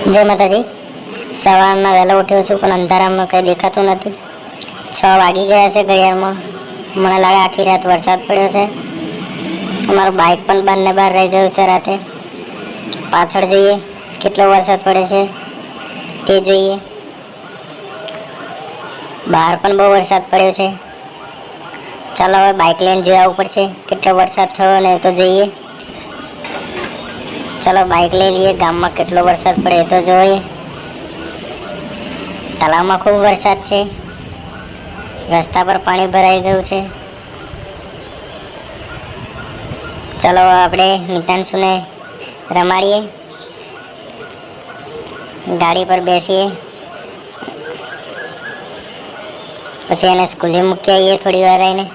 જય માતાજી। સવારમાં વહેલો ઉઠ્યો છું પણ અંધારામાં કંઈ દેખાતું નથી। 6 વાગી ગયા છે ઘડિયાળમાં। મને લાગે આખી રાત વરસાદ પડ્યો છે। અમારું બાઇક પણ બહાર ને બહાર રહી ગયું છે રાતે। પાછળ જોઈએ કેટલો વરસાદ પડે છે તે જોઈએ। બહાર પણ બહુ વરસાદ પડ્યો છે। ચાલો હવે બાઇક લઈને જઈ આવવું પડશે કેટલો વરસાદ થયો ને તો જોઈએ। चलो बाइक ले लिए। गाम में केटलो वरसाद पड़े तो जोईए। तलाव में खूब वरसाद है। रस्ता पर पानी भराई गयु है। चलो आपणे नितांशु ने रमाड़ीए, गाड़ी पर बेसीए, पछी एने स्कूले मूकी आवीए थोड़ी वार रहीने।